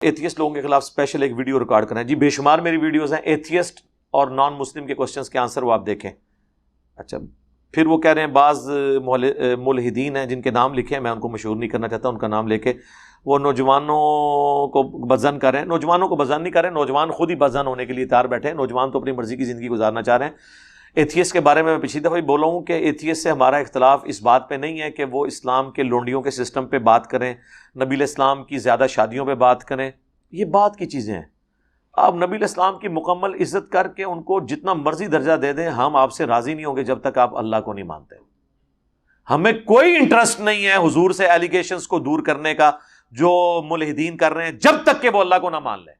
Atheist لوگوں کے خلاف اسپیشل ایک ویڈیو ریکارڈ کریں جی، بے شمار میری ویڈیوز ہیں ایتھیسٹ اور نان مسلم کے کوسچنس کے آنسر وہ آپ دیکھیں. اچھا پھر وہ کہہ رہے ہیں بعض ملحدین ہیں جن کے نام لکھے ہیں، میں ان کو مشہور نہیں کرنا چاہتا، ان کا نام لے کے وہ نوجوانوں کو بدظن کر رہے ہیں. نوجوانوں کو بدظن نہیں کر رہے، نوجوان خود ہی بدظن ہونے کے لیے تیار بیٹھے ہیں. نوجوان تو اپنی مرضی کی زندگی گزارنا چاہ رہے ہیں. ایتھیسٹ کے بارے میں پچھلی دفعہ بھی بولا ہوں کہ ایتھیسٹ سے ہمارا اختلاف اس بات پہ نہیں ہے کہ وہ اسلام کے لونڈیوں کے سسٹم پہ بات کریں، نبی علیہ السلام کی زیادہ شادیوں پہ بات کریں. یہ بات کی چیزیں ہیں. آپ نبی علیہ السلام کی مکمل عزت کر کے ان کو جتنا مرضی درجہ دے دیں، ہم آپ سے راضی نہیں ہوں گے جب تک آپ اللہ کو نہیں مانتے. ہمیں کوئی انٹرسٹ نہیں ہے حضور سے ایلیگیشنز کو دور کرنے کا جو ملحدین کر رہے ہیں، جب تک کہ وہ اللہ کو نہ مان لیں.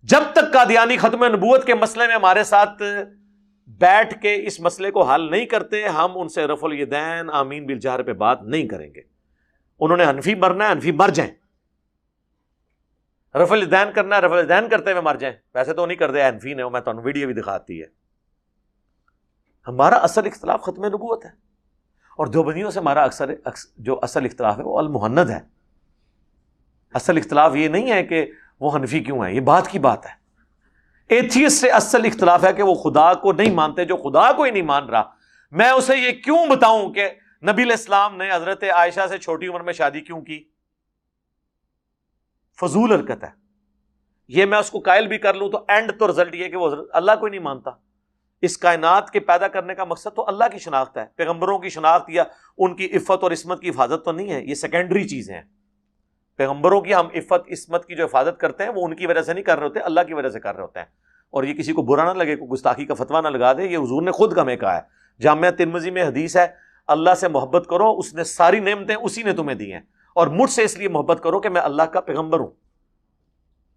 جب تک قادیانی ختم نبوت کے مسئلے میں ہمارے ساتھ بیٹھ کے اس مسئلے کو حل نہیں کرتے، ہم ان سے رفع الیدین آمین بالجہر پہ بات نہیں کریں گے. انہوں نے حنفی مرنا ہے، حنفی مر جائیں. رفع الیدین کرنا ہے، رفع الیدین کرتے ہوئے مر جائیں. ویسے تو نہیں کرتے حنفی نے، میں تمہیں ویڈیو بھی دکھاتی ہے. ہمارا اصل اختلاف ختم نبوت ہے، اور دیوبندیوں سے ہمارا جو اصل اختلاف ہے وہ المہند ہے. اصل اختلاف یہ نہیں ہے کہ وہ حنفی کیوں ہیں، یہ بات کی بات ہے. ایتھیسٹ سے اصل اختلاف ہے کہ وہ خدا کو نہیں مانتے. جو خدا کو ہی نہیں مان رہا، میں اسے یہ کیوں بتاؤں کہ نبی علیہ السلام نے حضرت عائشہ سے چھوٹی عمر میں شادی کیوں کی؟ فضول حرکت ہے. یہ میں اس کو قائل بھی کر لوں تو اینڈ تو رزلٹ یہ کہ وہ اللہ کو ہی نہیں مانتا. اس کائنات کے پیدا کرنے کا مقصد تو اللہ کی شناخت ہے. پیغمبروں کی شناخت یا ان کی عفت اور عصمت کی حفاظت تو نہیں ہے، یہ سیکنڈری چیزیں ہیں. پیغمبروں کی ہم عفت عصمت کی جو حفاظت کرتے ہیں وہ ان کی وجہ سے نہیں کر رہے ہوتے، اللہ کی وجہ سے کر رہے ہوتے ہیں. اور یہ کسی کو برا نہ لگے، کوئی گستاخی کا فتویٰ نہ لگا دے، یہ حضور نے خود ہمیں کہا ہے. جامعہ ترمذی میں حدیث ہے، اللہ سے محبت کرو، اس نے ساری نعمتیں اسی نے تمہیں دی ہیں، اور مجھ سے اس لیے محبت کرو کہ میں اللہ کا پیغمبر ہوں.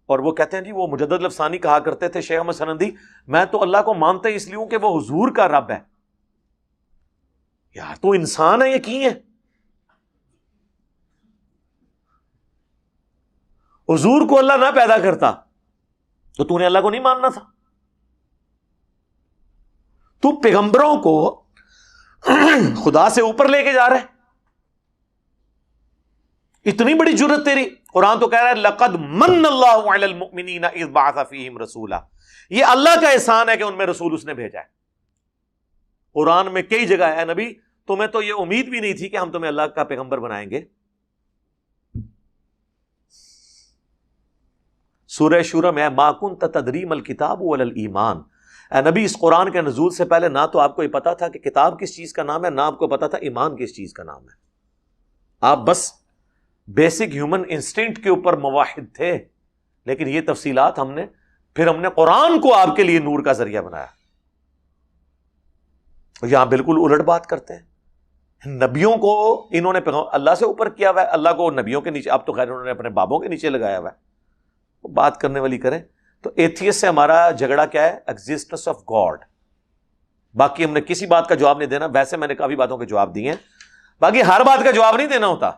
اور وہ کہتے ہیں جی، وہ مجدد لفسانی کہا کرتے تھے شیخ احمد سنندی، میں تو اللہ کو مانتا ہی اس لیے ہوں کہ وہ حضور کا رب ہے. یار تو انسان ہے، یہ کی ہے؟ حضور کو اللہ نہ پیدا کرتا تو تو نے اللہ کو نہیں ماننا تھا. تو پیغمبروں کو خدا سے اوپر لے کے جا رہے، اتنی بڑی جرت تیری. قرآن تو کہہ رہا ہے لقد من اللہ علی المؤمنین اذ بعث فیہم رسولا. یہ اللہ کا احسان ہے کہ ان میں رسول اس نے بھیجا ہے. قرآن میں کئی جگہ ہے نبی تمہیں تو یہ امید بھی نہیں تھی کہ ہم تمہیں اللہ کا پیغمبر بنائیں گے. سورہ شورى میں ما كنت تدری ما الکتاب ولا الایمان. اے نبی اس قرآن کے نزول سے پہلے نہ تو آپ کو یہ پتا تھا کہ کتاب کس چیز کا نام ہے، نہ آپ کو پتا تھا ایمان کس چیز کا نام ہے. آپ بس بیسک ہیومن انسٹنکٹ کے اوپر مواحد تھے، لیکن یہ تفصیلات ہم نے قرآن کو آپ کے لیے نور کا ذریعہ بنایا. یہاں بالکل الٹ بات کرتے ہیں. نبیوں کو انہوں نے اللہ سے اوپر کیا ہوا ہے، اللہ کو نبیوں کے نیچے. اب تو خیر انہوں نے اپنے بابوں کے نیچے لگایا ہوا ہے. بات کرنے والی کریں تو ایتھیسٹ سے ہمارا جھگڑا کیا ہے؟ Existence of God. باقی ہم نے کسی بات کا جواب نہیں دینا. ویسے میں نے کافی باتوں کے جواب دیے ہیں، باقی ہر بات کا جواب نہیں دینا ہوتا.